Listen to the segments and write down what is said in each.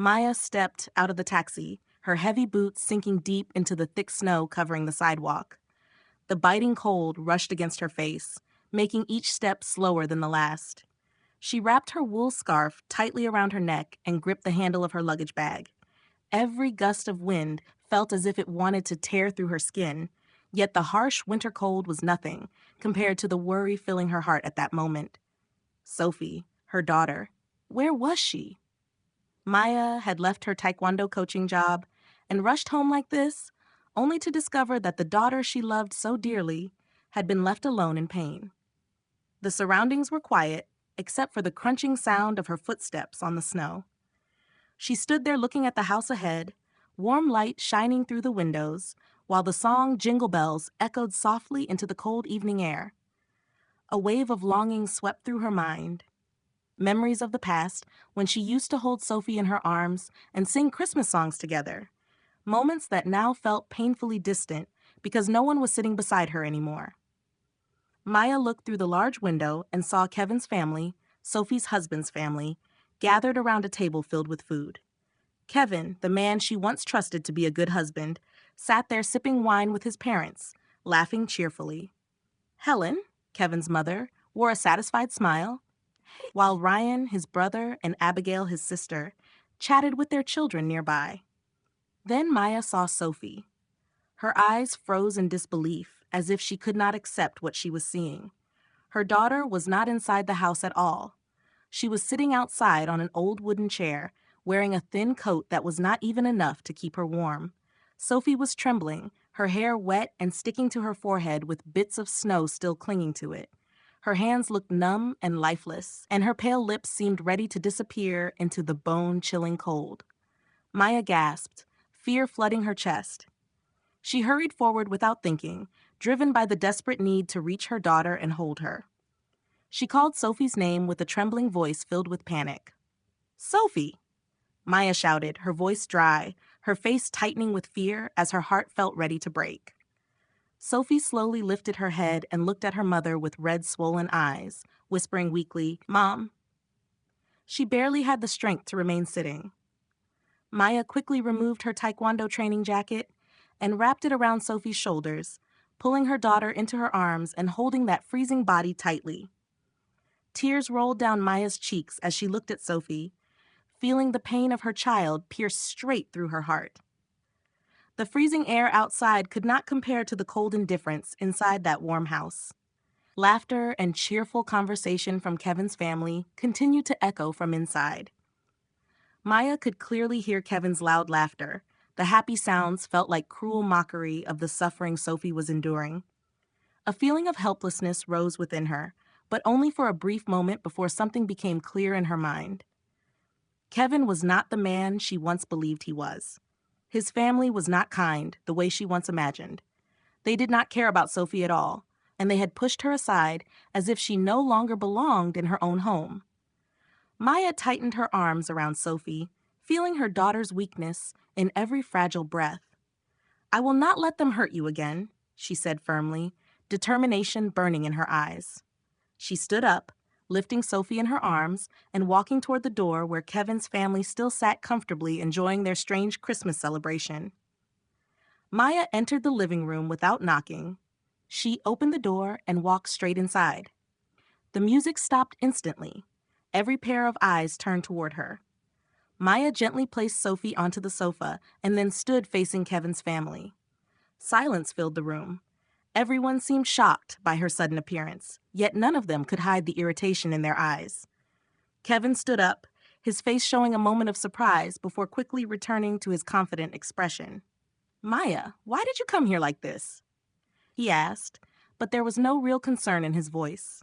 Maya stepped out of the taxi, her heavy boots sinking deep into the thick snow covering the sidewalk. The biting cold rushed against her face, making each step slower than the last. She wrapped her wool scarf tightly around her neck and gripped the handle of her luggage bag. Every gust of wind felt as if it wanted to tear through her skin, yet the harsh winter cold was nothing compared to the worry filling her heart at that moment. Sophie, her daughter, where was she? Maya had left her taekwondo coaching job and rushed home like this, only to discover that the daughter she loved so dearly had been left alone in pain. The surroundings were quiet, except for the crunching sound of her footsteps on the snow. She stood there looking at the house ahead, warm light shining through the windows, while the song Jingle Bells echoed softly into the cold evening air. A wave of longing swept through her mind. Memories of the past, when she used to hold Sophie in her arms and sing Christmas songs together. Moments that now felt painfully distant because no one was sitting beside her anymore. Maya looked through the large window and saw Kevin's family, Sophie's husband's family, gathered around a table filled with food. Kevin, the man she once trusted to be a good husband, sat there sipping wine with his parents, laughing cheerfully. Helen, Kevin's mother, wore a satisfied smile, while Ryan, his brother, and Abigail, his sister, chatted with their children nearby. Then Maya saw Sophie. Her eyes froze in disbelief, as if she could not accept what she was seeing. Her daughter was not inside the house at all. She was sitting outside on an old wooden chair, wearing a thin coat that was not even enough to keep her warm. Sophie was trembling, her hair wet and sticking to her forehead with bits of snow still clinging to it. Her hands looked numb and lifeless, and her pale lips seemed ready to disappear into the bone-chilling cold. Maya gasped, fear flooding her chest. She hurried forward without thinking, driven by the desperate need to reach her daughter and hold her. She called Sophie's name with a trembling voice filled with panic. "Sophie!" Maya shouted, her voice dry, her face tightening with fear as her heart felt ready to break. Sophie slowly lifted her head and looked at her mother with red, swollen eyes, whispering weakly, "Mom." She barely had the strength to remain sitting. Maya quickly removed her taekwondo training jacket and wrapped it around Sophie's shoulders, pulling her daughter into her arms and holding that freezing body tightly. Tears rolled down Maya's cheeks as she looked at Sophie, feeling the pain of her child pierce straight through her heart. The freezing air outside could not compare to the cold indifference inside that warm house. Laughter and cheerful conversation from Kevin's family continued to echo from inside. Maya could clearly hear Kevin's loud laughter. The happy sounds felt like cruel mockery of the suffering Sophie was enduring. A feeling of helplessness rose within her, but only for a brief moment before something became clear in her mind. Kevin was not the man she once believed he was. His family was not kind the way she once imagined. They did not care about Sophie at all, and they had pushed her aside as if she no longer belonged in her own home. Maya tightened her arms around Sophie, feeling her daughter's weakness in every fragile breath. "I will not let them hurt you again," she said firmly, determination burning in her eyes. She stood up, lifting Sophie in her arms and walking toward the door where Kevin's family still sat comfortably enjoying their strange Christmas celebration. Maya entered the living room without knocking. She opened the door and walked straight inside. The music stopped instantly. Every pair of eyes turned toward her. Maya gently placed Sophie onto the sofa and then stood facing Kevin's family. Silence filled the room. Everyone seemed shocked by her sudden appearance, yet none of them could hide the irritation in their eyes. Kevin stood up, his face showing a moment of surprise before quickly returning to his confident expression. "Maya, why did you come here like this?" he asked, but there was no real concern in his voice.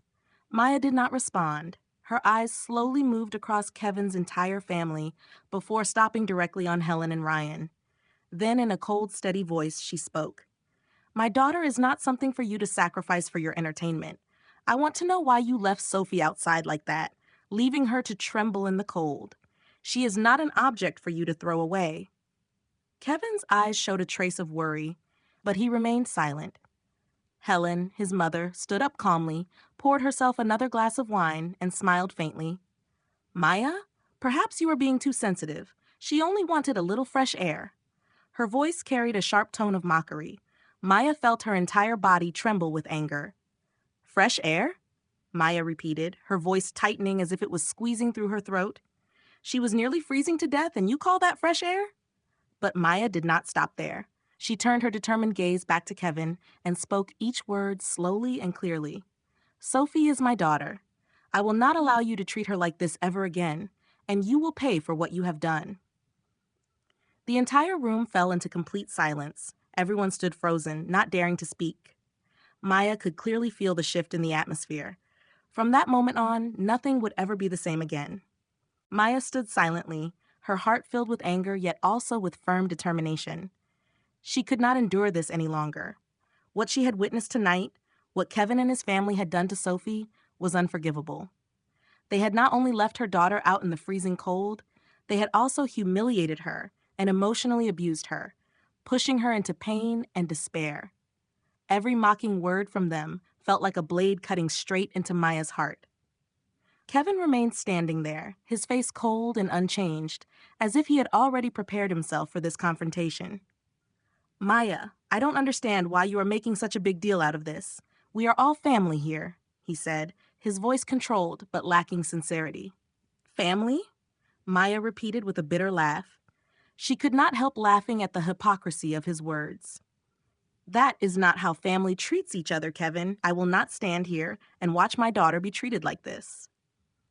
Maya did not respond. Her eyes slowly moved across Kevin's entire family before stopping directly on Helen and Ryan. Then in a cold, steady voice, she spoke. "My daughter is not something for you to sacrifice for your entertainment. I want to know why you left Sophie outside like that, leaving her to tremble in the cold. She is not an object for you to throw away." Kevin's eyes showed a trace of worry, but he remained silent. Helen, his mother, stood up calmly, poured herself another glass of wine, and smiled faintly. "Maya, perhaps you are being too sensitive. She only wanted a little fresh air. Her voice carried a sharp tone of mockery. Maya felt her entire body tremble with anger. Fresh air? Maya repeated, her voice tightening as if it was squeezing through her throat. She was nearly freezing to death, and you call that fresh air? But Maya did not stop there. She turned her determined gaze back to Kevin and spoke each word slowly and clearly. Sophie is my daughter. I will not allow you to treat her like this ever again, and you will pay for what you have done. The entire room fell into complete silence. Everyone stood frozen, not daring to speak. Maya could clearly feel the shift in the atmosphere. From that moment on, nothing would ever be the same again. Maya stood silently, her heart filled with anger yet also with firm determination. She could not endure this any longer. What she had witnessed tonight, what Kevin and his family had done to Sophie, was unforgivable. They had not only left her daughter out in the freezing cold, they had also humiliated her and emotionally abused her, pushing her into pain and despair. Every mocking word from them felt like a blade cutting straight into Maya's heart. Kevin remained standing there, his face cold and unchanged, as if he had already prepared himself for this confrontation. Maya, I don't understand why you are making such a big deal out of this. We are all family here, he said, his voice controlled but lacking sincerity. Family? Maya repeated with a bitter laugh. She could not help laughing at the hypocrisy of his words. That is not how family treats each other, Kevin. I will not stand here and watch my daughter be treated like this.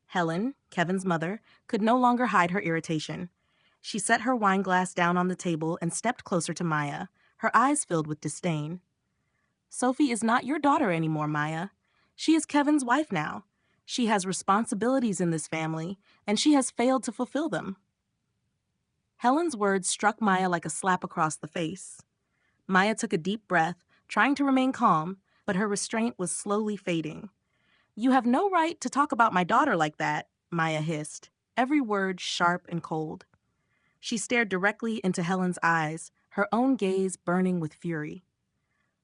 Helen, Kevin's mother, could no longer hide her irritation. She set her wineglass down on the table and stepped closer to Maya, her eyes filled with disdain. Sophie is not your daughter anymore, Maya. She is Kevin's wife now. She has responsibilities in this family, and she has failed to fulfill them. Helen's words struck Maya like a slap across the face. Maya took a deep breath, trying to remain calm, but her restraint was slowly fading. You have no right to talk about my daughter like that, Maya hissed, every word sharp and cold. She stared directly into Helen's eyes, her own gaze burning with fury.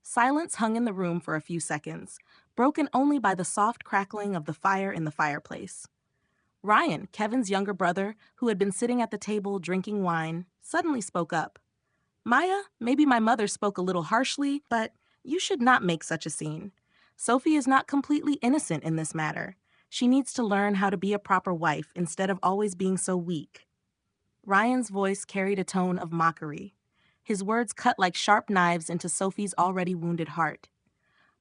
Silence hung in the room for a few seconds, broken only by the soft crackling of the fire in the fireplace. Ryan, Kevin's younger brother, who had been sitting at the table drinking wine, suddenly spoke up. Maya, maybe my mother spoke a little harshly, but you should not make such a scene. Sophie is not completely innocent in this matter. She needs to learn how to be a proper wife instead of always being so weak. Ryan's voice carried a tone of mockery. His words cut like sharp knives into Sophie's already wounded heart.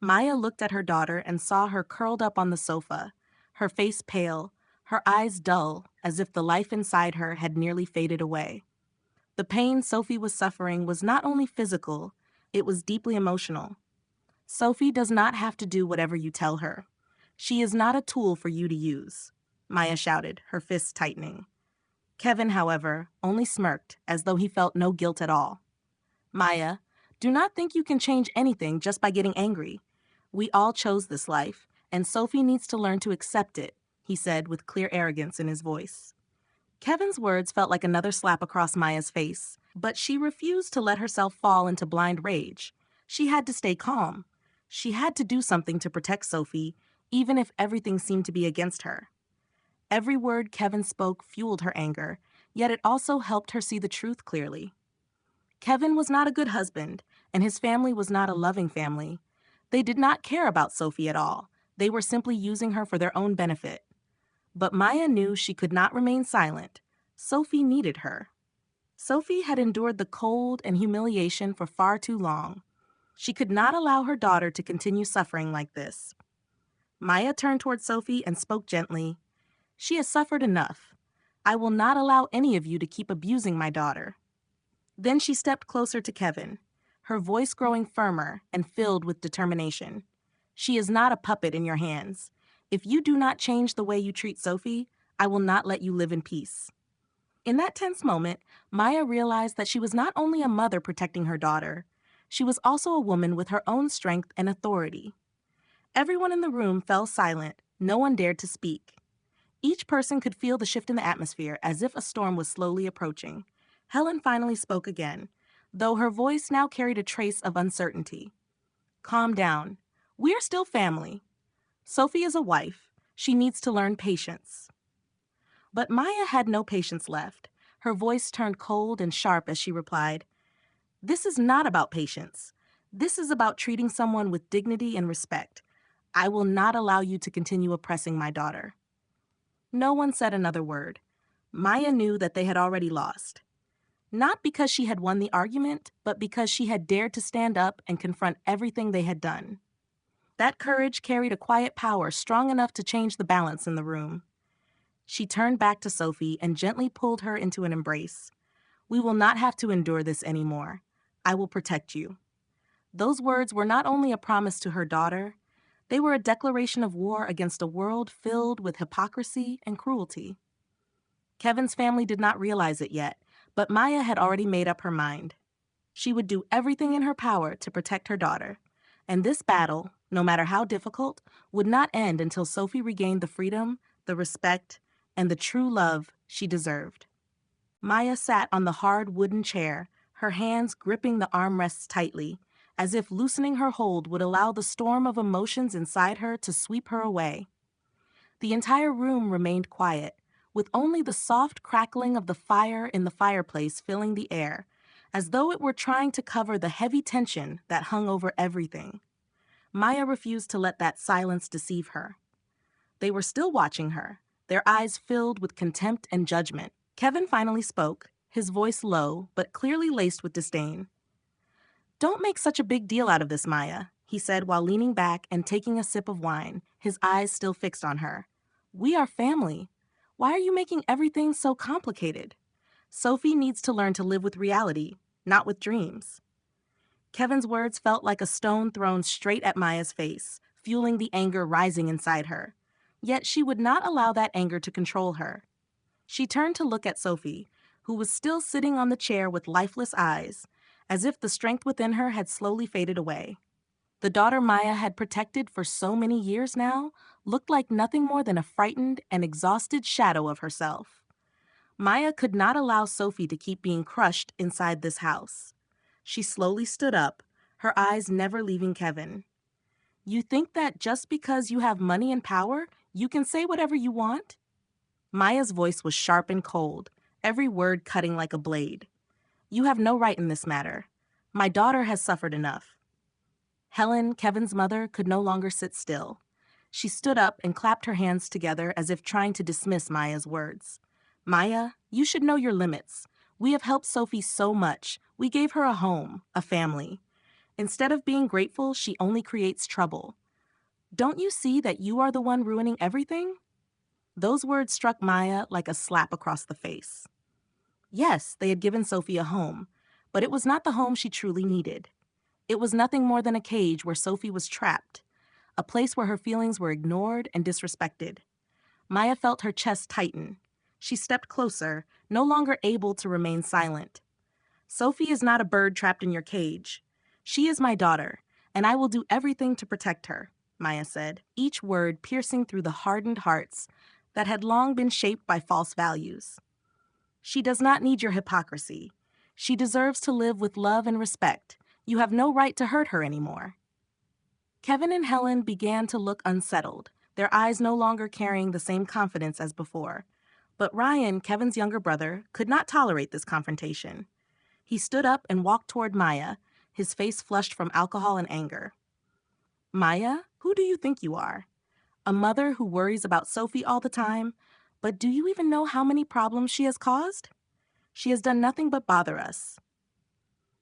Maya looked at her daughter and saw her curled up on the sofa, her face pale, her eyes dull, as if the life inside her had nearly faded away. The pain Sophie was suffering was not only physical, it was deeply emotional. Sophie does not have to do whatever you tell her. She is not a tool for you to use, Maya shouted, her fists tightening. Kevin, however, only smirked, as though he felt no guilt at all. Maya, do not think you can change anything just by getting angry. We all chose this life, and Sophie needs to learn to accept it, he said with clear arrogance in his voice. Kevin's words felt like another slap across Maya's face, but she refused to let herself fall into blind rage. She had to stay calm. She had to do something to protect Sophie, even if everything seemed to be against her. Every word Kevin spoke fueled her anger, yet it also helped her see the truth clearly. Kevin was not a good husband, and his family was not a loving family. They did not care about Sophie at all. They were simply using her for their own benefit. But Maya knew she could not remain silent. Sophie needed her. Sophie had endured the cold and humiliation for far too long. She could not allow her daughter to continue suffering like this. Maya turned toward Sophie and spoke gently. She has suffered enough. I will not allow any of you to keep abusing my daughter. Then she stepped closer to Kevin, her voice growing firmer and filled with determination. She is not a puppet in your hands. If you do not change the way you treat Sophie, I will not let you live in peace. In that tense moment, Maya realized that she was not only a mother protecting her daughter, she was also a woman with her own strength and authority. Everyone in the room fell silent. No one dared to speak. Each person could feel the shift in the atmosphere as if a storm was slowly approaching. Helen finally spoke again, though her voice now carried a trace of uncertainty. Calm down. We are still family. Sophie is a wife. She needs to learn patience. But Maya had no patience left. Her voice turned cold and sharp as she replied, "This is not about patience. This is about treating someone with dignity and respect. I will not allow you to continue oppressing my daughter." No one said another word. Maya knew that they had already lost. Not because she had won the argument, but because she had dared to stand up and confront everything they had done. That courage carried a quiet power strong enough to change the balance in the room. She turned back to Sophie and gently pulled her into an embrace. "We will not have to endure this anymore. I will protect you." Those words were not only a promise to her daughter, they were a declaration of war against a world filled with hypocrisy and cruelty. Kevin's family did not realize it yet, but Maya had already made up her mind. She would do everything in her power to protect her daughter, and this battle, no matter how difficult, would not end until Sophie regained the freedom, the respect, and the true love she deserved. Maya sat on the hard wooden chair, her hands gripping the armrests tightly, as if loosening her hold would allow the storm of emotions inside her to sweep her away. The entire room remained quiet, with only the soft crackling of the fire in the fireplace filling the air, as though it were trying to cover the heavy tension that hung over everything. Maya refused to let that silence deceive her. They were still watching her, their eyes filled with contempt and judgment. Kevin finally spoke, his voice low, but clearly laced with disdain. "Don't make such a big deal out of this, Maya," he said while leaning back and taking a sip of wine, his eyes still fixed on her. "We are family. Why are you making everything so complicated? Sophie needs to learn to live with reality, not with dreams." Kevin's words felt like a stone thrown straight at Maya's face, fueling the anger rising inside her. Yet she would not allow that anger to control her. She turned to look at Sophie, who was still sitting on the chair with lifeless eyes, as if the strength within her had slowly faded away. The daughter Maya had protected for so many years now looked like nothing more than a frightened and exhausted shadow of herself. Maya could not allow Sophie to keep being crushed inside this house. She slowly stood up, her eyes never leaving Kevin. "You think that just because you have money and power, you can say whatever you want?" Maya's voice was sharp and cold, every word cutting like a blade. "You have no right in this matter. My daughter has suffered enough." Helen, Kevin's mother, could no longer sit still. She stood up and clapped her hands together as if trying to dismiss Maya's words. "Maya, you should know your limits. We have helped Sophie so much. We gave her a home, a family. Instead of being grateful, she only creates trouble. Don't you see that you are the one ruining everything?" Those words struck Maya like a slap across the face. Yes, they had given Sophie a home, but it was not the home she truly needed. It was nothing more than a cage where Sophie was trapped, a place where her feelings were ignored and disrespected. Maya felt her chest tighten. She stepped closer, no longer able to remain silent. "Sophie is not a bird trapped in your cage. She is my daughter, and I will do everything to protect her," Maya said, each word piercing through the hardened hearts that had long been shaped by false values. "She does not need your hypocrisy. She deserves to live with love and respect. You have no right to hurt her anymore." Kevin and Helen began to look unsettled, their eyes no longer carrying the same confidence as before. But Ryan, Kevin's younger brother, could not tolerate this confrontation. He stood up and walked toward Maya, his face flushed from alcohol and anger. "Maya, who do you think you are? A mother who worries about Sophie all the time? But do you even know how many problems she has caused? She has done nothing but bother us."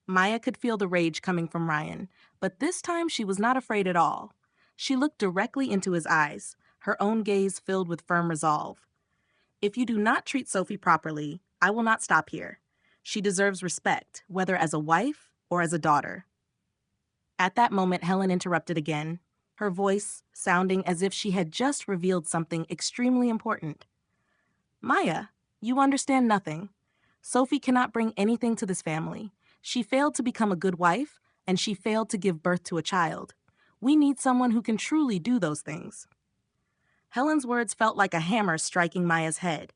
Maya could feel the rage coming from Ryan, but this time she was not afraid at all. She looked directly into his eyes, her own gaze filled with firm resolve. "If you do not treat Sophie properly, I will not stop here. She deserves respect, whether as a wife or as a daughter." At that moment, Helen interrupted again, her voice sounding as if she had just revealed something extremely important. "Maya, you understand nothing. Sophie cannot bring anything to this family. She failed to become a good wife, and she failed to give birth to a child. We need someone who can truly do those things." Helen's words felt like a hammer striking Maya's head.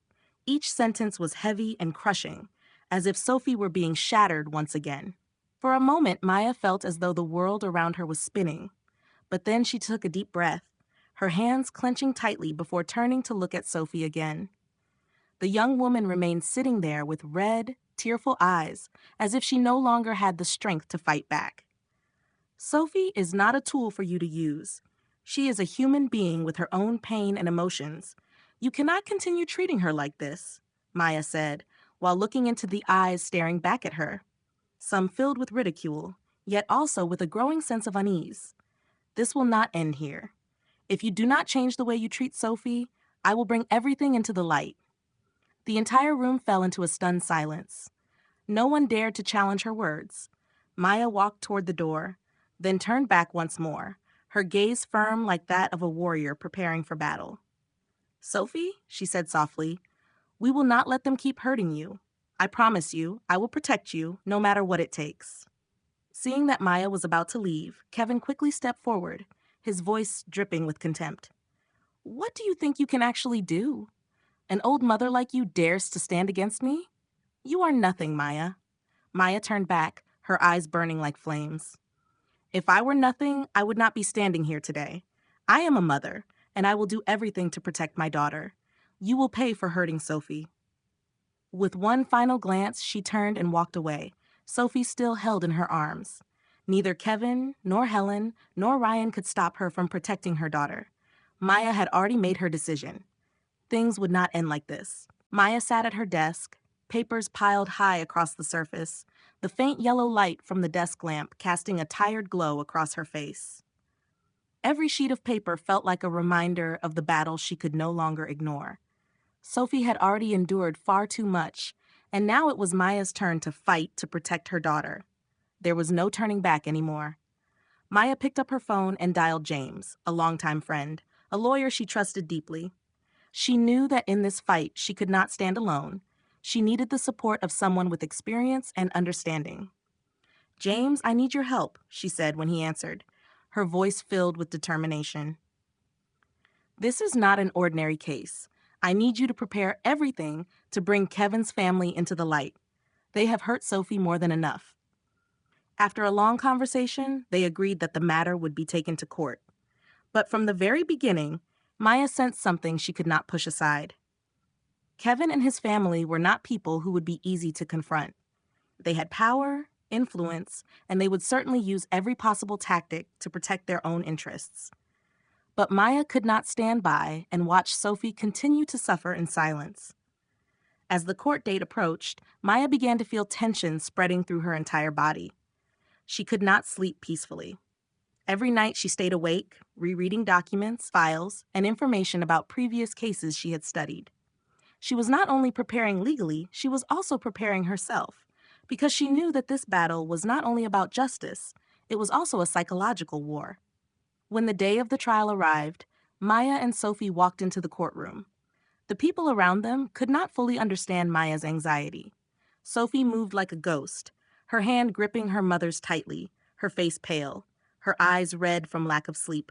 Each sentence was heavy and crushing, as if Sophie were being shattered once again. For a moment, Maya felt as though the world around her was spinning. But then she took a deep breath, her hands clenching tightly before turning to look at Sophie again. The young woman remained sitting there with red, tearful eyes, as if she no longer had the strength to fight back. Sophie is not a tool for you to use. She is a human being with her own pain and emotions. You cannot continue treating her like this, Maya said, while looking into the eyes staring back at her, some filled with ridicule, yet also with a growing sense of unease. This will not end here. If you do not change the way you treat Sophie, I will bring everything into the light. The entire room fell into a stunned silence. No one dared to challenge her words. Maya walked toward the door, then turned back once more, her gaze firm like that of a warrior preparing for battle. Sophie, she said softly, we will not let them keep hurting you. I promise you, I will protect you, no matter what it takes. Seeing that Maya was about to leave, Kevin quickly stepped forward, his voice dripping with contempt. What do you think you can actually do? An old mother like you dares to stand against me? You are nothing, Maya. Maya turned back, her eyes burning like flames. If I were nothing, I would not be standing here today. I am a mother, and I will do everything to protect my daughter. You will pay for hurting Sophie. With one final glance, she turned and walked away, Sophie still held in her arms. Neither Kevin, nor Helen, nor Ryan could stop her from protecting her daughter. Maya had already made her decision. Things would not end like this. Maya sat at her desk, papers piled high across the surface, the faint yellow light from the desk lamp casting a tired glow across her face. Every sheet of paper felt like a reminder of the battle she could no longer ignore. Sophie had already endured far too much, and now it was Maya's turn to fight to protect her daughter. There was no turning back anymore. Maya picked up her phone and dialed James, a longtime friend, a lawyer she trusted deeply. She knew that in this fight she could not stand alone. She needed the support of someone with experience and understanding. James, I need your help, she said when he answered, her voice filled with determination. This is not an ordinary case. I need you to prepare everything to bring Kevin's family into the light. They have hurt Sophie more than enough. After a long conversation, they agreed that the matter would be taken to court. But from the very beginning, Maya sensed something she could not push aside. Kevin and his family were not people who would be easy to confront. They had power, influence, and they would certainly use every possible tactic to protect their own interests. But Maya could not stand by and watch Sophie continue to suffer in silence. As the court date approached, Maya began to feel tension spreading through her entire body. She could not sleep peacefully. Every night she stayed awake, rereading documents, files, and information about previous cases she had studied. She was not only preparing legally, she was also preparing herself, because she knew that this battle was not only about justice, it was also a psychological war. When the day of the trial arrived, Maya and Sophie walked into the courtroom. The people around them could not fully understand Maya's anxiety. Sophie moved like a ghost, her hand gripping her mother's tightly, her face pale, her eyes red from lack of sleep.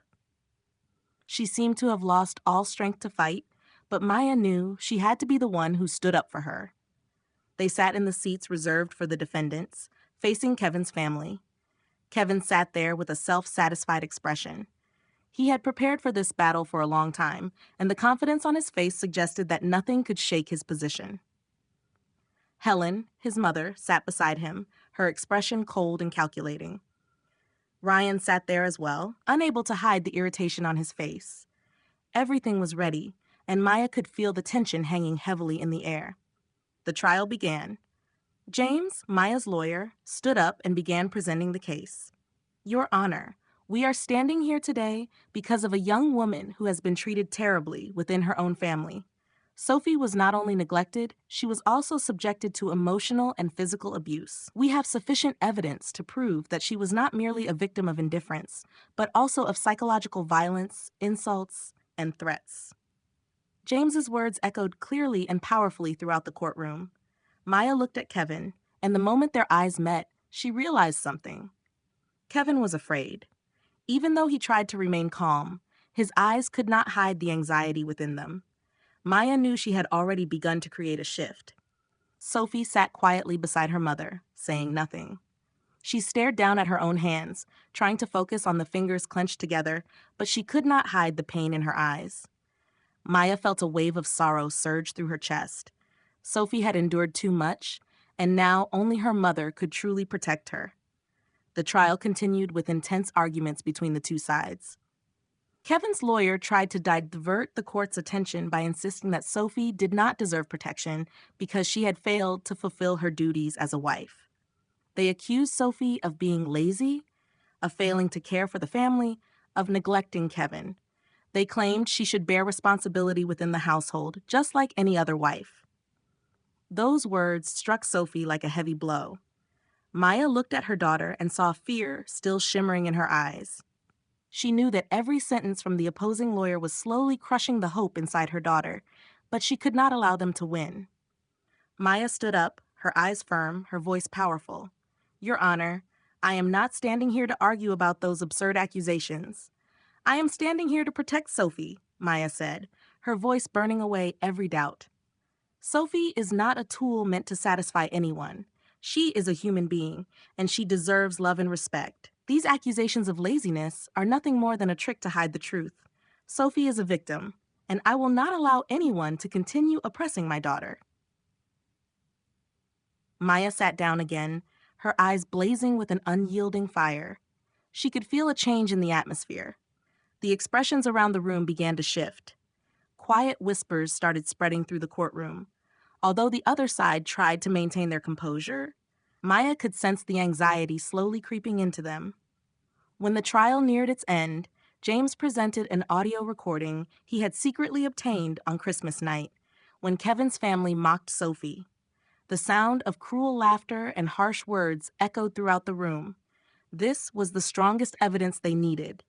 She seemed to have lost all strength to fight, but Maya knew she had to be the one who stood up for her. They sat in the seats reserved for the defendants, facing Kevin's family. Kevin sat there with a self-satisfied expression. He had prepared for this battle for a long time, and the confidence on his face suggested that nothing could shake his position. Helen, his mother, sat beside him, her expression cold and calculating. Ryan sat there as well, unable to hide the irritation on his face. Everything was ready, and Maya could feel the tension hanging heavily in the air. The trial began. James, Maya's lawyer, stood up and began presenting the case. Your Honor, we are standing here today because of a young woman who has been treated terribly within her own family. Sophie was not only neglected, she was also subjected to emotional and physical abuse. We have sufficient evidence to prove that she was not merely a victim of indifference, but also of psychological violence, insults, and threats. James's words echoed clearly and powerfully throughout the courtroom. Maya looked at Kevin, and the moment their eyes met, she realized something. Kevin was afraid. Even though he tried to remain calm, his eyes could not hide the anxiety within them. Maya knew she had already begun to create a shift. Sophie sat quietly beside her mother, saying nothing. She stared down at her own hands, trying to focus on the fingers clenched together, but she could not hide the pain in her eyes. Maya felt a wave of sorrow surge through her chest. Sophie had endured too much, and now only her mother could truly protect her. The trial continued with intense arguments between the two sides. Kevin's lawyer tried to divert the court's attention by insisting that Sophie did not deserve protection because she had failed to fulfill her duties as a wife. They accused Sophie of being lazy, of failing to care for the family, of neglecting Kevin. They claimed she should bear responsibility within the household, just like any other wife. Those words struck Sophie like a heavy blow. Maya looked at her daughter and saw fear still shimmering in her eyes. She knew that every sentence from the opposing lawyer was slowly crushing the hope inside her daughter, but she could not allow them to win. Maya stood up, her eyes firm, her voice powerful. "Your Honor, I am not standing here to argue about those absurd accusations. I am standing here to protect Sophie," Maya said, her voice burning away every doubt. "Sophie is not a tool meant to satisfy anyone. She is a human being, and she deserves love and respect. These accusations of laziness are nothing more than a trick to hide the truth. Sophie is a victim, and I will not allow anyone to continue oppressing my daughter." Maya sat down again, her eyes blazing with an unyielding fire. She could feel a change in the atmosphere. The expressions around the room began to shift. Quiet whispers started spreading through the courtroom. Although the other side tried to maintain their composure, Maya could sense the anxiety slowly creeping into them. When the trial neared its end, James presented an audio recording he had secretly obtained on Christmas night, when Kevin's family mocked Sophie. The sound of cruel laughter and harsh words echoed throughout the room. This was the strongest evidence they needed.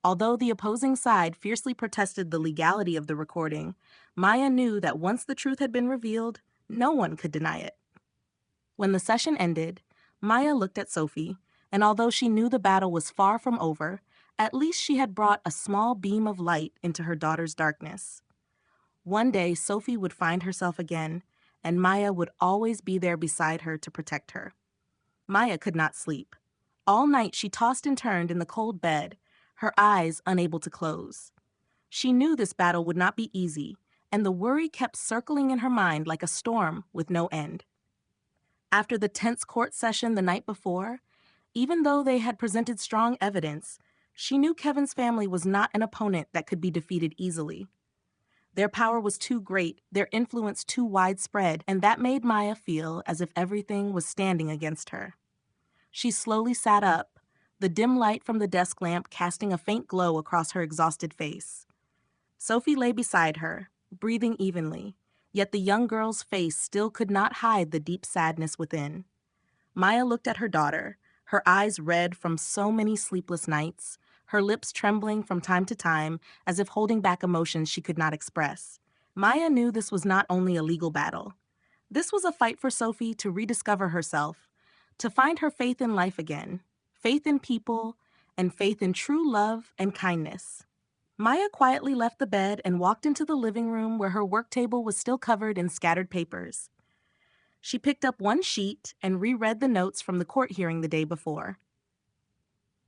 Although the opposing side fiercely protested the legality of the recording, Maya knew that once the truth had been revealed, no one could deny it. When the session ended, Maya looked at Sophie, and although she knew the battle was far from over, at least she had brought a small beam of light into her daughter's darkness. One day, Sophie would find herself again, and Maya would always be there beside her to protect her. Maya could not sleep. All night she tossed and turned in the cold bed, her eyes unable to close. She knew this battle would not be easy, and the worry kept circling in her mind like a storm with no end. After the tense court session the night before, even though they had presented strong evidence, she knew Kevin's family was not an opponent that could be defeated easily. Their power was too great, their influence too widespread, and that made Maya feel as if everything was standing against her. She slowly sat up, the dim light from the desk lamp casting a faint glow across her exhausted face. Sophie lay beside her, breathing evenly, yet the young girl's face still could not hide the deep sadness within. Maya looked at her daughter, her eyes red from so many sleepless nights, her lips trembling from time to time as if holding back emotions she could not express. Maya knew this was not only a legal battle. This was a fight for Sophie to rediscover herself, to find her faith in life again, faith in people, and faith in true love and kindness. Maya quietly left the bed and walked into the living room where her work table was still covered in scattered papers. She picked up one sheet and reread the notes from the court hearing the day before.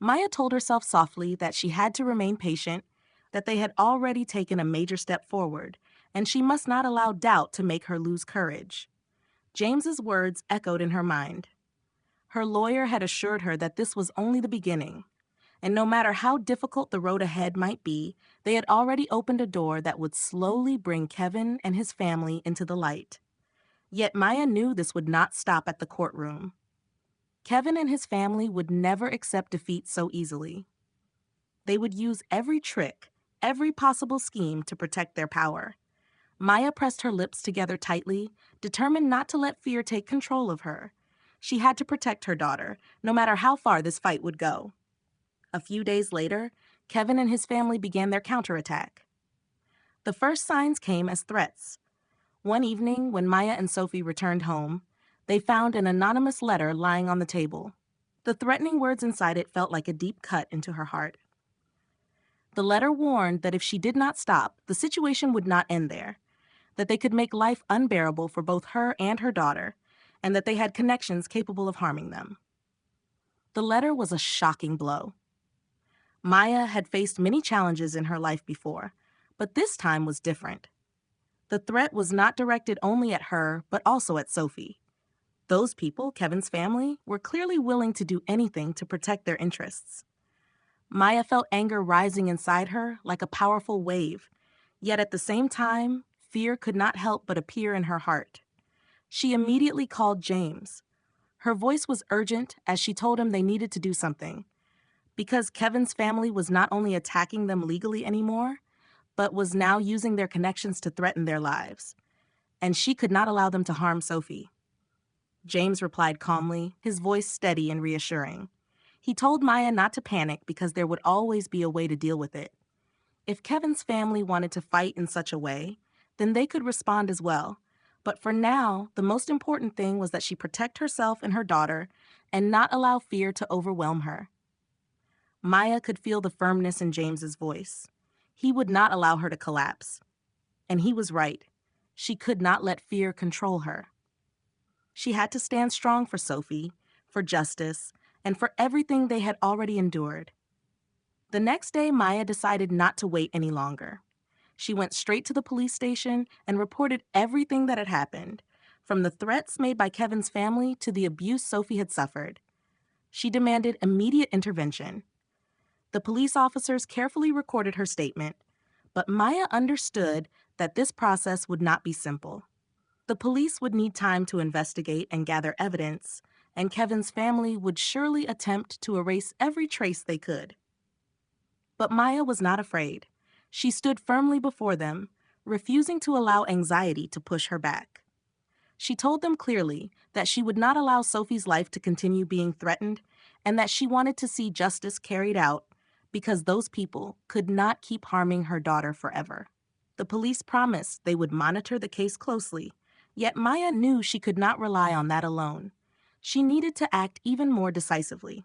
Maya told herself softly that she had to remain patient, that they had already taken a major step forward, and she must not allow doubt to make her lose courage. James's words echoed in her mind. Her lawyer had assured her that this was only the beginning, and no matter how difficult the road ahead might be, they had already opened a door that would slowly bring Kevin and his family into the light. Yet Maya knew this would not stop at the courtroom. Kevin and his family would never accept defeat so easily. They would use every trick, every possible scheme to protect their power. Maya pressed her lips together tightly, determined not to let fear take control of her. She had to protect her daughter, no matter how far this fight would go. A few days later, Kevin and his family began their counterattack. The first signs came as threats. One evening, when Maya and Sophie returned home, they found an anonymous letter lying on the table. The threatening words inside it felt like a deep cut into her heart. The letter warned that if she did not stop, the situation would not end there, that they could make life unbearable for both her and her daughter, and that they had connections capable of harming them. The letter was a shocking blow. Maya had faced many challenges in her life before, but this time was different. The threat was not directed only at her, but also at Sophie. Those people, Kevin's family, were clearly willing to do anything to protect their interests. Maya felt anger rising inside her like a powerful wave, yet at the same time, fear could not help but appear in her heart. She immediately called James. Her voice was urgent as she told him they needed to do something, because Kevin's family was not only attacking them legally anymore, but was now using their connections to threaten their lives, and she could not allow them to harm Sophie. James replied calmly, his voice steady and reassuring. He told Maya not to panic because there would always be a way to deal with it. If Kevin's family wanted to fight in such a way, then they could respond as well. But for now, the most important thing was that she protect herself and her daughter and not allow fear to overwhelm her. Maya could feel the firmness in James's voice. He would not allow her to collapse. And he was right. She could not let fear control her. She had to stand strong for Sophie, for justice, and for everything they had already endured. The next day, Maya decided not to wait any longer. She went straight to the police station and reported everything that had happened, from the threats made by Kevin's family to the abuse Sophie had suffered. She demanded immediate intervention. The police officers carefully recorded her statement, but Maya understood that this process would not be simple. The police would need time to investigate and gather evidence, and Kevin's family would surely attempt to erase every trace they could. But Maya was not afraid. She stood firmly before them, refusing to allow anxiety to push her back. She told them clearly that she would not allow Sophie's life to continue being threatened and that she wanted to see justice carried out because those people could not keep harming her daughter forever. The police promised they would monitor the case closely, yet Maya knew she could not rely on that alone. She needed to act even more decisively.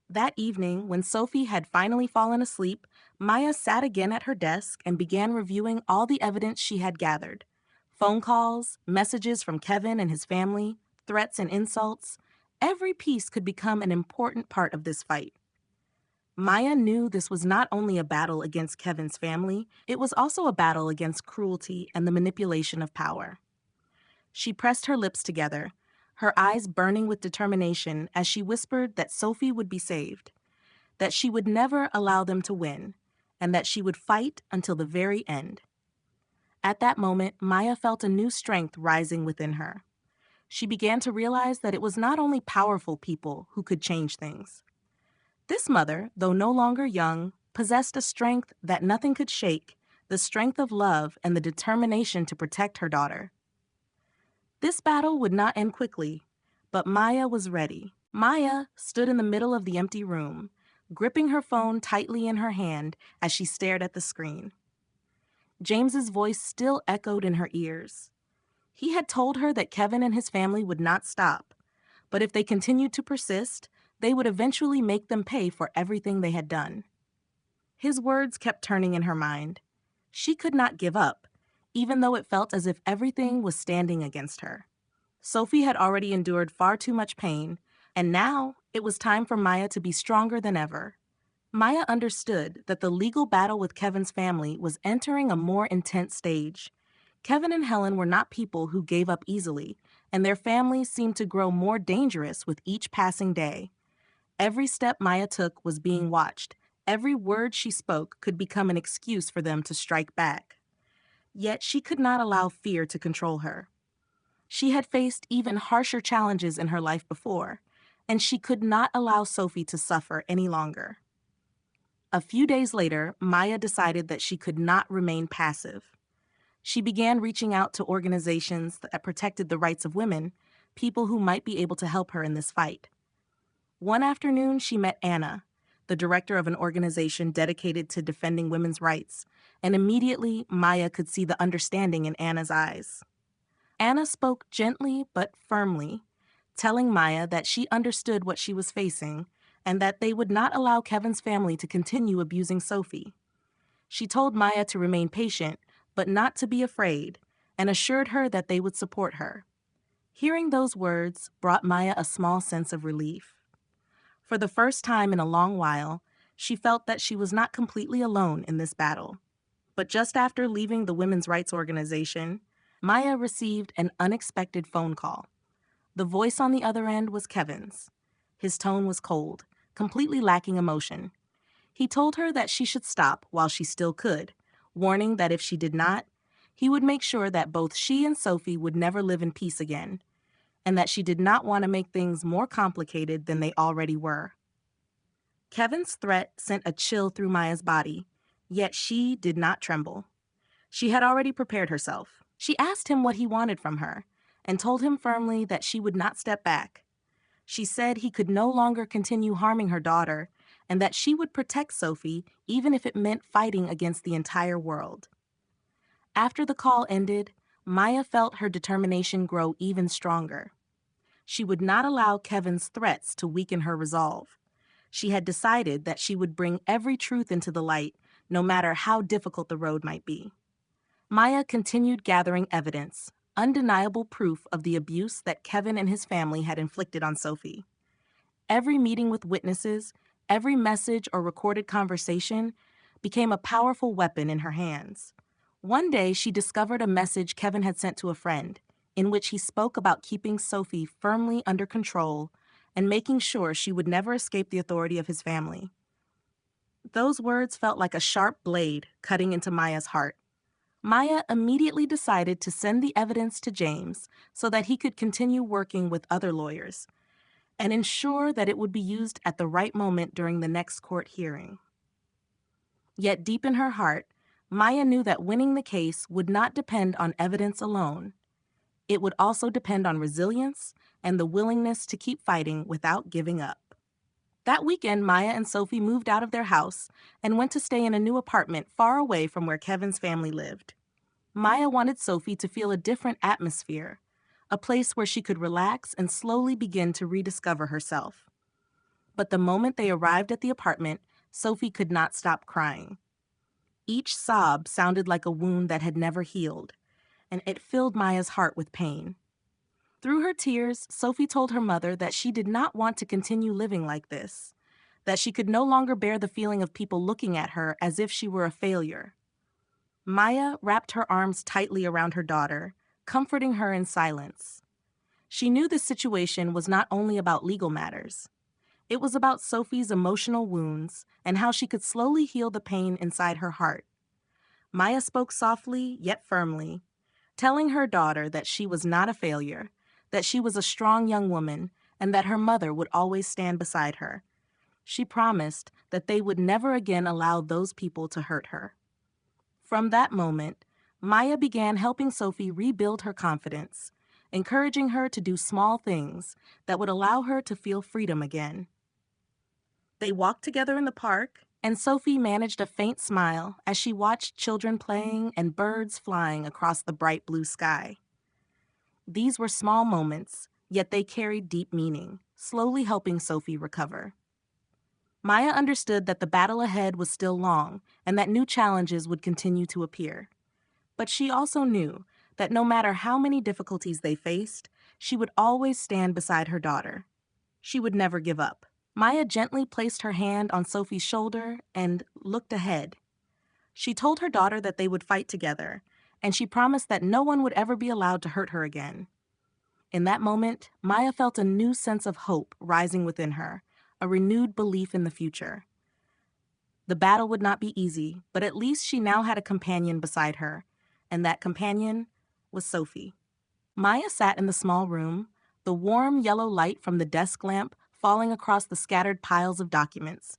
That evening, when Sophie had finally fallen asleep, Maya sat again at her desk and began reviewing all the evidence she had gathered. Phone calls, messages from Kevin and his family, threats and insults. Every piece could become an important part of this fight. Maya knew this was not only a battle against Kevin's family, it was also a battle against cruelty and the manipulation of power. She pressed her lips together, her eyes burning with determination as she whispered that Sophie would be saved, that she would never allow them to win, and that she would fight until the very end. At that moment, Maya felt a new strength rising within her. She began to realize that it was not only powerful people who could change things. This mother, though no longer young, possessed a strength that nothing could shake, the strength of love and the determination to protect her daughter. This battle would not end quickly, but Maya was ready. Maya stood in the middle of the empty room, gripping her phone tightly in her hand as she stared at the screen. James's voice still echoed in her ears. He had told her that Kevin and his family would not stop, but if they continued to persist, they would eventually make them pay for everything they had done. His words kept turning in her mind. She could not give up, even though it felt as if everything was standing against her. Sophie had already endured far too much pain, and now it was time for Maya to be stronger than ever. Maya understood that the legal battle with Kevin's family was entering a more intense stage. Kevin and Helen were not people who gave up easily, and their families seemed to grow more dangerous with each passing day. Every step Maya took was being watched. Every word she spoke could become an excuse for them to strike back. Yet she could not allow fear to control her. She had faced even harsher challenges in her life before, and she could not allow Sophie to suffer any longer. A few days later, Maya decided that she could not remain passive. She began reaching out to organizations that protected the rights of women, people who might be able to help her in this fight. One afternoon, she met Anna, the director of an organization dedicated to defending women's rights, and immediately Maya could see the understanding in Anna's eyes. Anna spoke gently but firmly, telling Maya that she understood what she was facing and that they would not allow Kevin's family to continue abusing Sophie. She told Maya to remain patient, but not to be afraid, and assured her that they would support her. Hearing those words brought Maya a small sense of relief. For the first time in a long while, she felt that she was not completely alone in this battle. But just after leaving the women's rights organization, Maya received an unexpected phone call. The voice on the other end was Kevin's. His tone was cold, completely lacking emotion. He told her that she should stop while she still could, warning that if she did not, he would make sure that both she and Sophie would never live in peace again, and that she did not want to make things more complicated than they already were. Kevin's threat sent a chill through Maya's body, yet she did not tremble. She had already prepared herself. She asked him what he wanted from her, and told him firmly that she would not step back. She said he could no longer continue harming her daughter, and that she would protect Sophie even if it meant fighting against the entire world. After the call ended, Maya felt her determination grow even stronger. She would not allow Kevin's threats to weaken her resolve. She had decided that she would bring every truth into the light, no matter how difficult the road might be. Maya continued gathering evidence, undeniable proof of the abuse that Kevin and his family had inflicted on Sophie. Every meeting with witnesses, every message or recorded conversation became a powerful weapon in her hands. One day, she discovered a message Kevin had sent to a friend, in which he spoke about keeping Sophie firmly under control and making sure she would never escape the authority of his family. Those words felt like a sharp blade cutting into Maya's heart. Maya immediately decided to send the evidence to James so that he could continue working with other lawyers and ensure that it would be used at the right moment during the next court hearing. Yet deep in her heart, Maya knew that winning the case would not depend on evidence alone. It would also depend on resilience and the willingness to keep fighting without giving up. That weekend, Maya and Sophie moved out of their house and went to stay in a new apartment far away from where Kevin's family lived. Maya wanted Sophie to feel a different atmosphere, a place where she could relax and slowly begin to rediscover herself. But the moment they arrived at the apartment, Sophie could not stop crying. Each sob sounded like a wound that had never healed, and it filled Maya's heart with pain. Through her tears, Sophie told her mother that she did not want to continue living like this, that she could no longer bear the feeling of people looking at her as if she were a failure. Maya wrapped her arms tightly around her daughter, comforting her in silence. She knew the situation was not only about legal matters. It was about Sophie's emotional wounds and how she could slowly heal the pain inside her heart. Maya spoke softly yet firmly, telling her daughter that she was not a failure, that she was a strong young woman, and that her mother would always stand beside her. She promised that they would never again allow those people to hurt her. From that moment, Maya began helping Sophie rebuild her confidence, encouraging her to do small things that would allow her to feel freedom again. They walked together in the park, and Sophie managed a faint smile as she watched children playing and birds flying across the bright blue sky. These were small moments, yet they carried deep meaning, slowly helping Sophie recover. Maya understood that the battle ahead was still long and that new challenges would continue to appear. But she also knew that no matter how many difficulties they faced, she would always stand beside her daughter. She would never give up. Maya gently placed her hand on Sophie's shoulder and looked ahead. She told her daughter that they would fight together, and she promised that no one would ever be allowed to hurt her again. In that moment, Maya felt a new sense of hope rising within her, a renewed belief in the future. The battle would not be easy, but at least she now had a companion beside her, and that companion was Sophie. Maya sat in the small room, the warm yellow light from the desk lamp falling across the scattered piles of documents.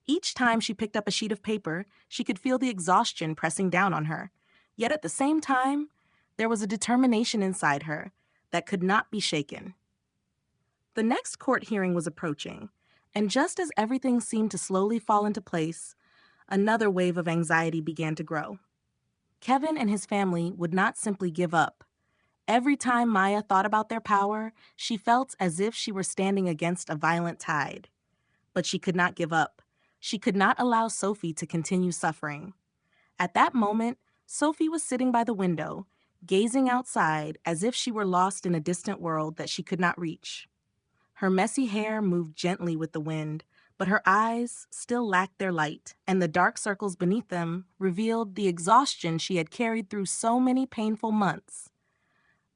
Each time she picked up a sheet of paper, she could feel the exhaustion pressing down on her. Yet at the same time, there was a determination inside her that could not be shaken. The next court hearing was approaching, and just as everything seemed to slowly fall into place, another wave of anxiety began to grow. Kevin and his family would not simply give up. Every time Maya thought about their power, she felt as if she were standing against a violent tide. But she could not give up. She could not allow Sophie to continue suffering. At that moment, Sophie was sitting by the window, gazing outside as if she were lost in a distant world that she could not reach. Her messy hair moved gently with the wind, but her eyes still lacked their light, and the dark circles beneath them revealed the exhaustion she had carried through so many painful months.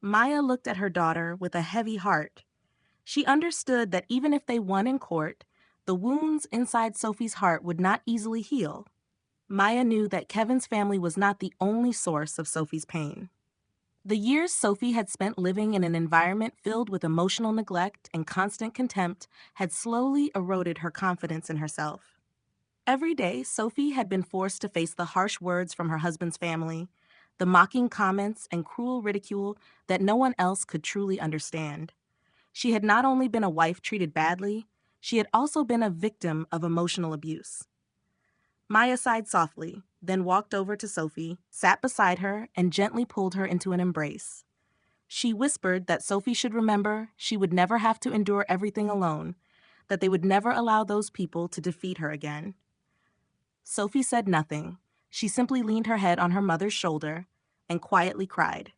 Maya looked at her daughter with a heavy heart. She understood that even if they won in court, the wounds inside Sophie's heart would not easily heal. Maya knew that Kevin's family was not the only source of Sophie's pain. The years Sophie had spent living in an environment filled with emotional neglect and constant contempt had slowly eroded her confidence in herself. Every day, Sophie had been forced to face the harsh words from her husband's family, the mocking comments and cruel ridicule that no one else could truly understand. She had not only been a wife treated badly, she had also been a victim of emotional abuse. Maya sighed softly, then walked over to Sophie, sat beside her, and gently pulled her into an embrace. She whispered that Sophie should remember she would never have to endure everything alone, that they would never allow those people to defeat her again. Sophie said nothing. She simply leaned her head on her mother's shoulder and quietly cried.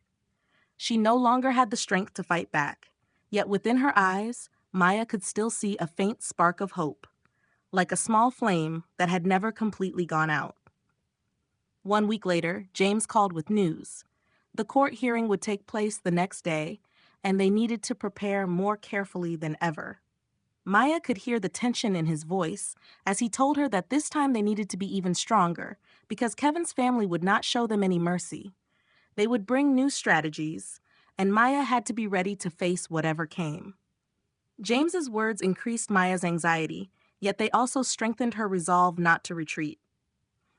She no longer had the strength to fight back, yet within her eyes, Maya could still see a faint spark of hope, like a small flame that had never completely gone out. 1 week later, James called with news. The court hearing would take place the next day, and they needed to prepare more carefully than ever. Maya could hear the tension in his voice as he told her that this time they needed to be even stronger because Kevin's family would not show them any mercy. They would bring new strategies, and Maya had to be ready to face whatever came. James's words increased Maya's anxiety, yet they also strengthened her resolve not to retreat.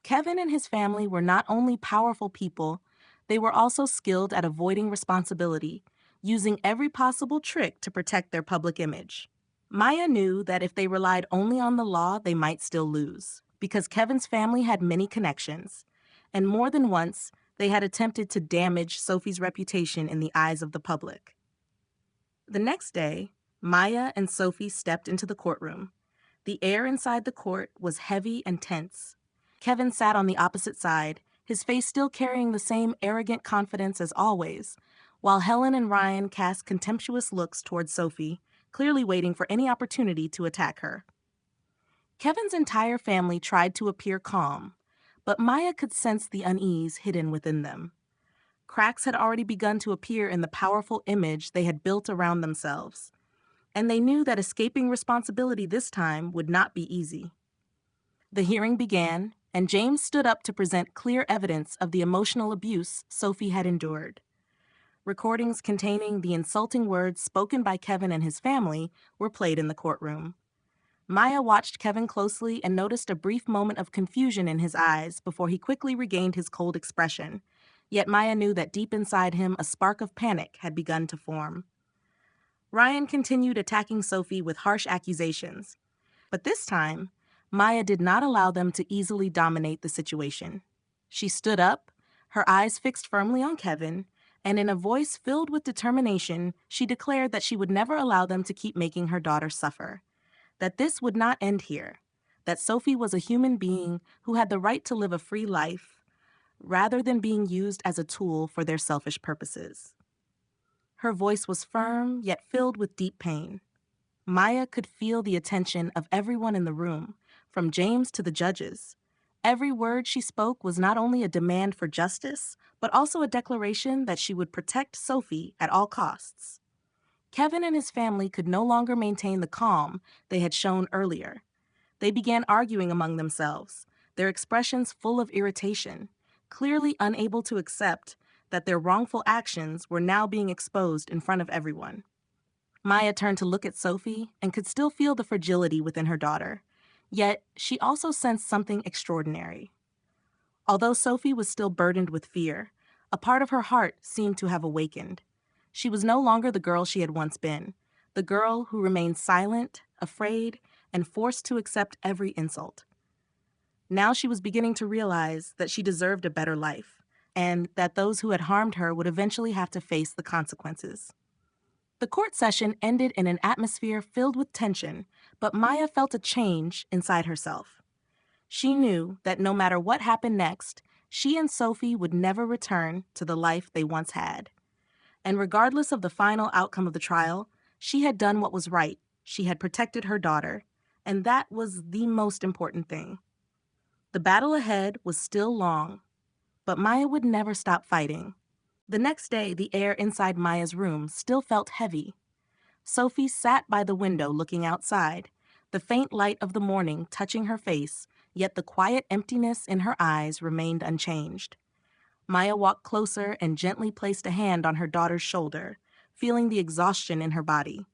Kevin and his family were not only powerful people, they were also skilled at avoiding responsibility, using every possible trick to protect their public image. Maya knew that if they relied only on the law, they might still lose, because Kevin's family had many connections, and more than once, they had attempted to damage Sophie's reputation in the eyes of the public. The next day, Maya and Sophie stepped into the courtroom. The air inside the court was heavy and tense. Kevin sat on the opposite side, his face still carrying the same arrogant confidence as always, while Helen and Ryan cast contemptuous looks towards Sophie, clearly waiting for any opportunity to attack her. Kevin's entire family tried to appear calm, but Maya could sense the unease hidden within them. Cracks had already begun to appear in the powerful image they had built around themselves, and they knew that escaping responsibility this time would not be easy. The hearing began, and James stood up to present clear evidence of the emotional abuse Sophie had endured. Recordings containing the insulting words spoken by Kevin and his family were played in the courtroom. Maya watched Kevin closely and noticed a brief moment of confusion in his eyes before he quickly regained his cold expression. Yet Maya knew that deep inside him a spark of panic had begun to form. Ryan continued attacking Sophie with harsh accusations. But this time, Maya did not allow them to easily dominate the situation. She stood up, her eyes fixed firmly on Kevin, and in a voice filled with determination, she declared that she would never allow them to keep making her daughter suffer. That this would not end here. That Sophie was a human being who had the right to live a free life, rather than being used as a tool for their selfish purposes. Her voice was firm, yet filled with deep pain. Maya could feel the attention of everyone in the room, from James to the judges. Every word she spoke was not only a demand for justice, but also a declaration that she would protect Sophie at all costs. Kevin and his family could no longer maintain the calm they had shown earlier. They began arguing among themselves, their expressions full of irritation, clearly unable to accept that their wrongful actions were now being exposed in front of everyone. Maya turned to look at Sophie and could still feel the fragility within her daughter. Yet, she also sensed something extraordinary. Although Sophie was still burdened with fear, a part of her heart seemed to have awakened. She was no longer the girl she had once been, the girl who remained silent, afraid, and forced to accept every insult. Now she was beginning to realize that she deserved a better life, and that those who had harmed her would eventually have to face the consequences. The court session ended in an atmosphere filled with tension, but Maya felt a change inside herself. She knew that no matter what happened next, she and Sophie would never return to the life they once had. And regardless of the final outcome of the trial, she had done what was right. She had protected her daughter, and that was the most important thing. The battle ahead was still long, but Maya would never stop fighting. The next day, the air inside Maya's room still felt heavy. Sophie sat by the window looking outside, the faint light of the morning touching her face, yet the quiet emptiness in her eyes remained unchanged. Maya walked closer and gently placed a hand on her daughter's shoulder, feeling the exhaustion in her body.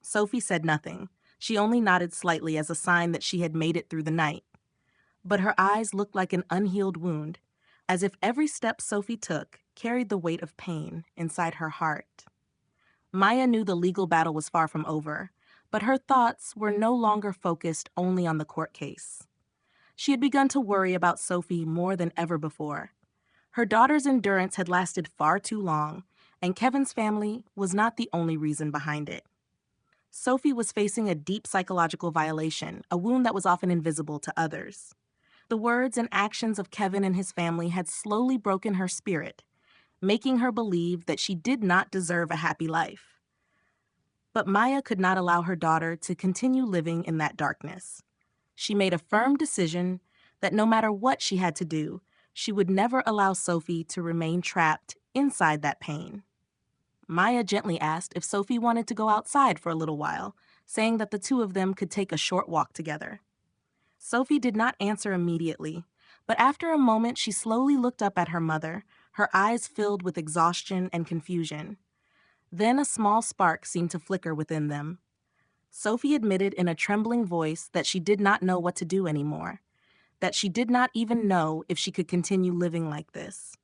Sophie said nothing. She only nodded slightly as a sign that she had made it through the night. But her eyes looked like an unhealed wound, as if every step Sophie took carried the weight of pain inside her heart. Maya knew the legal battle was far from over, but her thoughts were no longer focused only on the court case. She had begun to worry about Sophie more than ever before. Her daughter's endurance had lasted far too long, and Kevin's family was not the only reason behind it. Sophie was facing a deep psychological violation, a wound that was often invisible to others. The words and actions of Kevin and his family had slowly broken her spirit, making her believe that she did not deserve a happy life. But Maya could not allow her daughter to continue living in that darkness. She made a firm decision that no matter what she had to do, she would never allow Sophie to remain trapped inside that pain. Maya gently asked if Sophie wanted to go outside for a little while, saying that the two of them could take a short walk together. Sophie did not answer immediately, but after a moment she slowly looked up at her mother, her eyes filled with exhaustion and confusion. Then a small spark seemed to flicker within them. Sophie admitted in a trembling voice that she did not know what to do anymore, that she did not even know if she could continue living like this.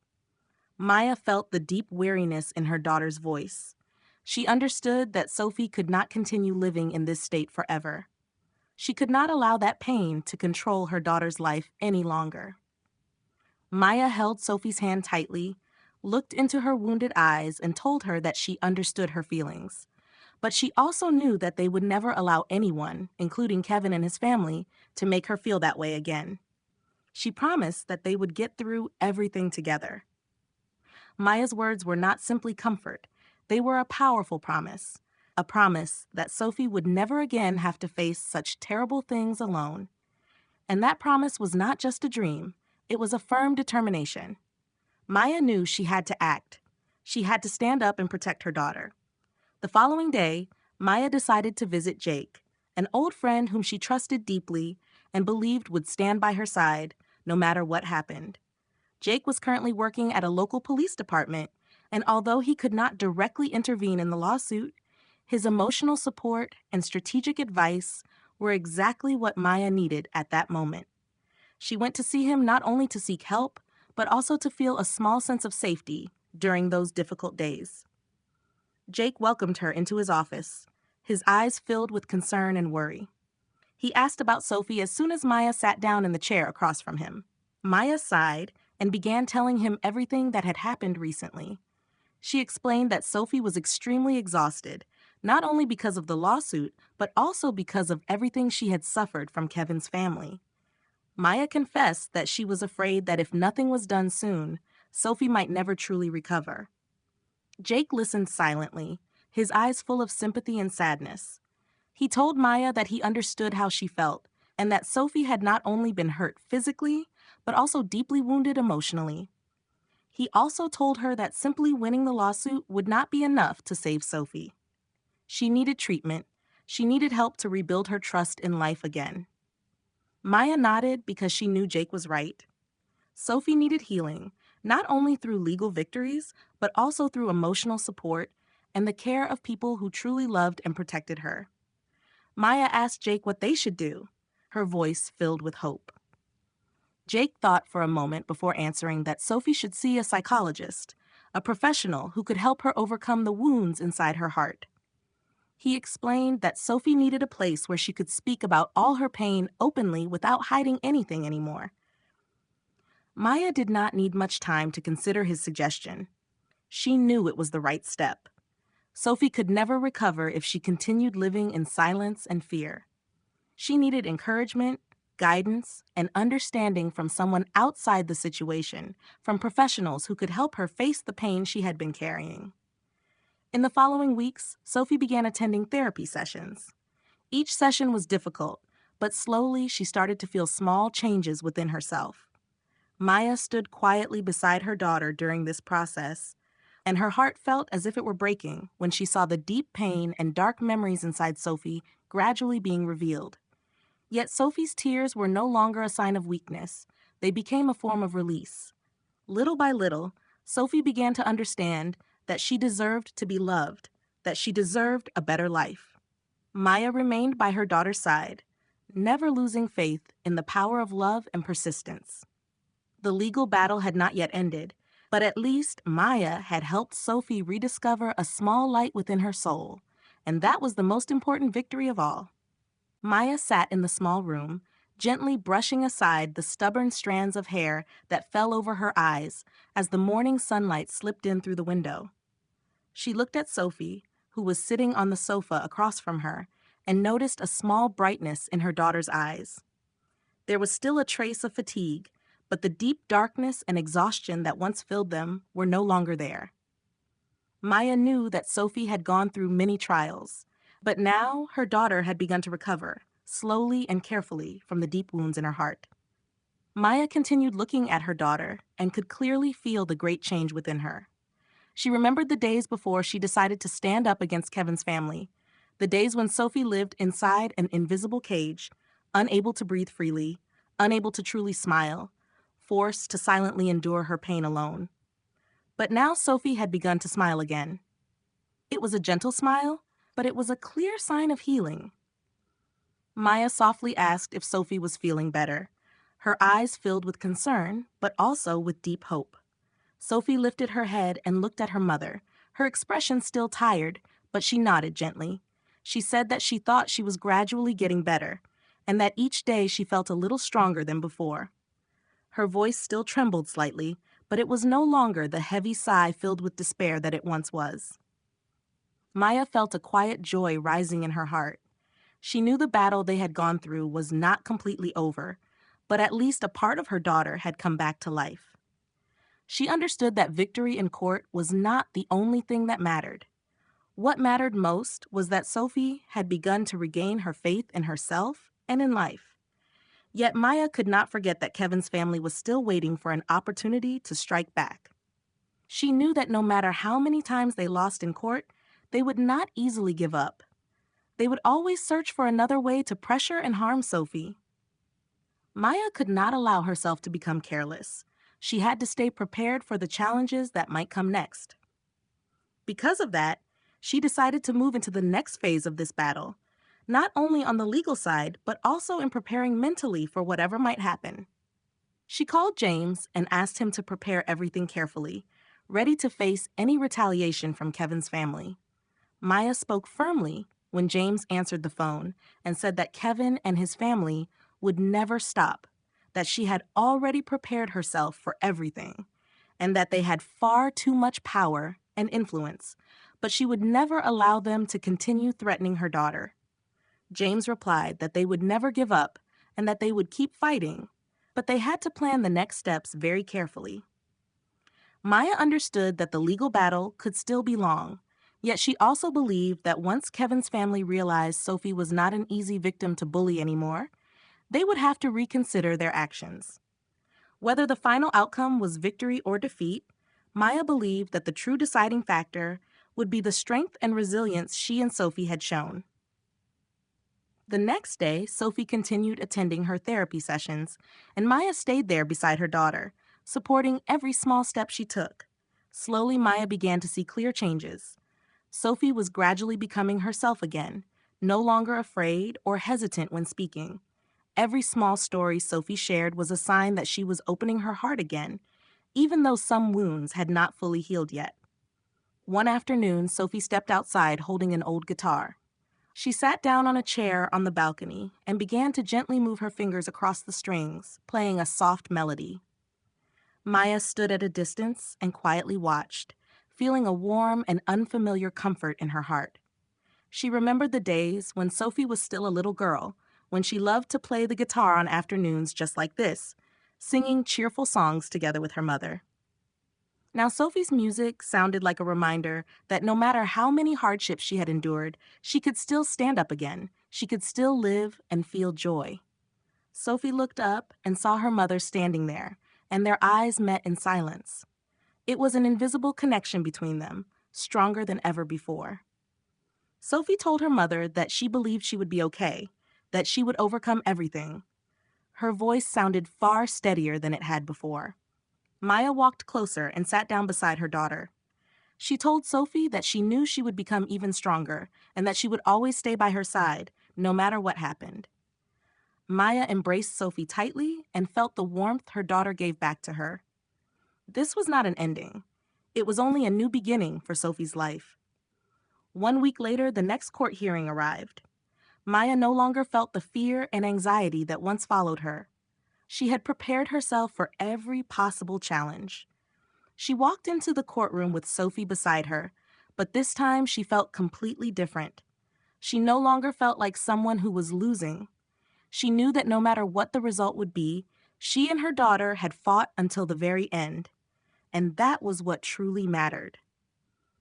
Maya felt the deep weariness in her daughter's voice. She understood that Sophie could not continue living in this state forever. She could not allow that pain to control her daughter's life any longer. Maya held Sophie's hand tightly, looked into her wounded eyes, and told her that she understood her feelings. But she also knew that they would never allow anyone, including Kevin and his family, to make her feel that way again. She promised that they would get through everything together. Maya's words were not simply comfort. They were a powerful promise. A promise that Sophie would never again have to face such terrible things alone. And that promise was not just a dream. It was a firm determination. Maya knew she had to act. She had to stand up and protect her daughter. The following day, Maya decided to visit Jake, an old friend whom she trusted deeply and believed would stand by her side no matter what happened. Jake was currently working at a local police department, and although he could not directly intervene in the lawsuit, his emotional support and strategic advice were exactly what Maya needed at that moment. She went to see him not only to seek help, but also to feel a small sense of safety during those difficult days. Jake welcomed her into his office, his eyes filled with concern and worry. He asked about Sophie as soon as Maya sat down in the chair across from him. Maya sighed and began telling him everything that had happened recently. She explained that Sophie was extremely exhausted, not only because of the lawsuit, but also because of everything she had suffered from Kevin's family. Maya confessed that she was afraid that if nothing was done soon, Sophie might never truly recover. Jake listened silently, his eyes full of sympathy and sadness. He told Maya that he understood how she felt, and that Sophie had not only been hurt physically, but also deeply wounded emotionally. He also told her that simply winning the lawsuit would not be enough to save Sophie. She needed treatment. She needed help to rebuild her trust in life again. Maya nodded because she knew Jake was right. Sophie needed healing, not only through legal victories, but also through emotional support and the care of people who truly loved and protected her. Maya asked Jake what they should do, her voice filled with hope. Jake thought for a moment before answering that Sophie should see a psychologist, a professional who could help her overcome the wounds inside her heart. He explained that Sophie needed a place where she could speak about all her pain openly without hiding anything anymore. Maya did not need much time to consider his suggestion. She knew it was the right step. Sophie could never recover if she continued living in silence and fear. She needed encouragement, guidance, and understanding from someone outside the situation, from professionals who could help her face the pain she had been carrying. In the following weeks, Sophie began attending therapy sessions. Each session was difficult, but slowly she started to feel small changes within herself. Maya stood quietly beside her daughter during this process, and her heart felt as if it were breaking when she saw the deep pain and dark memories inside Sophie gradually being revealed. Yet Sophie's tears were no longer a sign of weakness. They became a form of release. Little by little, Sophie began to understand that she deserved to be loved, that she deserved a better life. Maya remained by her daughter's side, never losing faith in the power of love and persistence. The legal battle had not yet ended, but at least Maya had helped Sophie rediscover a small light within her soul, and that was the most important victory of all. Maya sat in the small room, gently brushing aside the stubborn strands of hair that fell over her eyes as the morning sunlight slipped in through the window. She looked at Sophie, who was sitting on the sofa across from her, and noticed a small brightness in her daughter's eyes. There was still a trace of fatigue, but the deep darkness and exhaustion that once filled them were no longer there. Maya knew that Sophie had gone through many trials, but now her daughter had begun to recover, slowly and carefully, from the deep wounds in her heart. Maya continued looking at her daughter and could clearly feel the great change within her. She remembered the days before she decided to stand up against Kevin's family, the days when Sophie lived inside an invisible cage, unable to breathe freely, unable to truly smile, forced to silently endure her pain alone. But now Sophie had begun to smile again. It was a gentle smile, but it was a clear sign of healing. Maya softly asked if Sophie was feeling better. Her eyes filled with concern, but also with deep hope. Sophie lifted her head and looked at her mother, her expression still tired, but she nodded gently. She said that she thought she was gradually getting better, and that each day she felt a little stronger than before. Her voice still trembled slightly, but it was no longer the heavy sigh filled with despair that it once was. Maya felt a quiet joy rising in her heart. She knew the battle they had gone through was not completely over, but at least a part of her daughter had come back to life. She understood that victory in court was not the only thing that mattered. What mattered most was that Sophie had begun to regain her faith in herself and in life. Yet Maya could not forget that Kevin's family was still waiting for an opportunity to strike back. She knew that no matter how many times they lost in court, they would not easily give up. They would always search for another way to pressure and harm Sophie. Maya could not allow herself to become careless. She had to stay prepared for the challenges that might come next. Because of that, she decided to move into the next phase of this battle, not only on the legal side, but also in preparing mentally for whatever might happen. She called James and asked him to prepare everything carefully, ready to face any retaliation from Kevin's family. Maya spoke firmly when James answered the phone and said that Kevin and his family would never stop, that she had already prepared herself for everything, and that they had far too much power and influence, but she would never allow them to continue threatening her daughter. James replied that they would never give up and that they would keep fighting, but they had to plan the next steps very carefully. Maya understood that the legal battle could still be long, yet she also believed that once Kevin's family realized Sophie was not an easy victim to bully anymore, they would have to reconsider their actions. Whether the final outcome was victory or defeat, Maya believed that the true deciding factor would be the strength and resilience she and Sophie had shown. The next day, Sophie continued attending her therapy sessions, and Maya stayed there beside her daughter, supporting every small step she took. Slowly, Maya began to see clear changes. Sophie was gradually becoming herself again, no longer afraid or hesitant when speaking. Every small story Sophie shared was a sign that she was opening her heart again, even though some wounds had not fully healed yet. One afternoon, Sophie stepped outside holding an old guitar. She sat down on a chair on the balcony and began to gently move her fingers across the strings, playing a soft melody. Maya stood at a distance and quietly watched, feeling a warm and unfamiliar comfort in her heart. She remembered the days when Sophie was still a little girl, when she loved to play the guitar on afternoons just like this, singing cheerful songs together with her mother. Now, Sophie's music sounded like a reminder that no matter how many hardships she had endured, she could still stand up again, she could still live and feel joy. Sophie looked up and saw her mother standing there, and their eyes met in silence. It was an invisible connection between them, stronger than ever before. Sophie told her mother that she believed she would be okay, that she would overcome everything. Her voice sounded far steadier than it had before. Maya walked closer and sat down beside her daughter. She told Sophie that she knew she would become even stronger and that she would always stay by her side, no matter what happened. Maya embraced Sophie tightly and felt the warmth her daughter gave back to her. This was not an ending. It was only a new beginning for Sophie's life. 1 week later, the next court hearing arrived. Maya no longer felt the fear and anxiety that once followed her. She had prepared herself for every possible challenge. She walked into the courtroom with Sophie beside her, but this time she felt completely different. She no longer felt like someone who was losing. She knew that no matter what the result would be, she and her daughter had fought until the very end. And that was what truly mattered.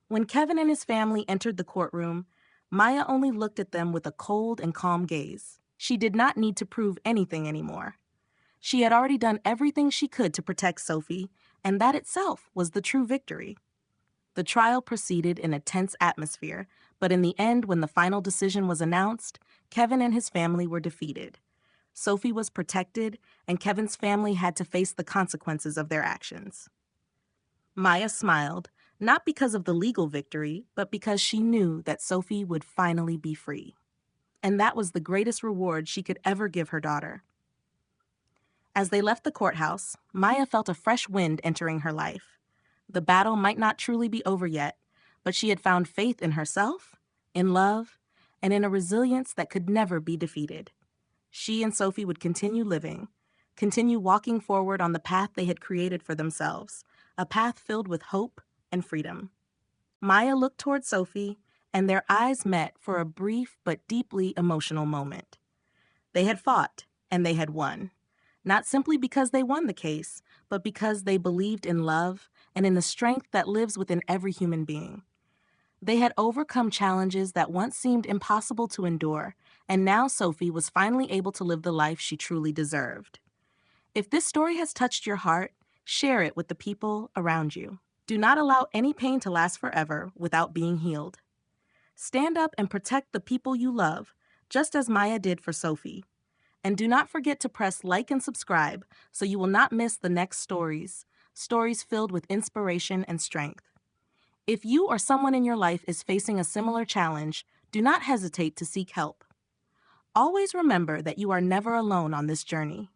When Kevin and his family entered the courtroom, Maya only looked at them with a cold and calm gaze. She did not need to prove anything anymore. She had already done everything she could to protect Sophie, and that itself was the true victory. The trial proceeded in a tense atmosphere, but in the end, when the final decision was announced, Kevin and his family were defeated. Sophie was protected, and Kevin's family had to face the consequences of their actions. Maya smiled, not because of the legal victory, but because she knew that Sophie would finally be free. And that was the greatest reward she could ever give her daughter. As they left the courthouse, Maya felt a fresh wind entering her life. The battle might not truly be over yet, but she had found faith in herself, in love, and in a resilience that could never be defeated. She and Sophie would continue living, continue walking forward on the path they had created for themselves, a path filled with hope and freedom. Maya looked toward Sophie, and their eyes met for a brief but deeply emotional moment. They had fought, and they had won. Not simply because they won the case, but because they believed in love and in the strength that lives within every human being. They had overcome challenges that once seemed impossible to endure, and now Sophie was finally able to live the life she truly deserved. If this story has touched your heart, share it with the people around you. Do not allow any pain to last forever without being healed. Stand up and protect the people you love, just as Maya did for Sophie. And do not forget to press like and subscribe so you will not miss the next stories filled with inspiration and strength. If you or someone in your life is facing a similar challenge, do not hesitate to seek help. Always remember that you are never alone on this journey.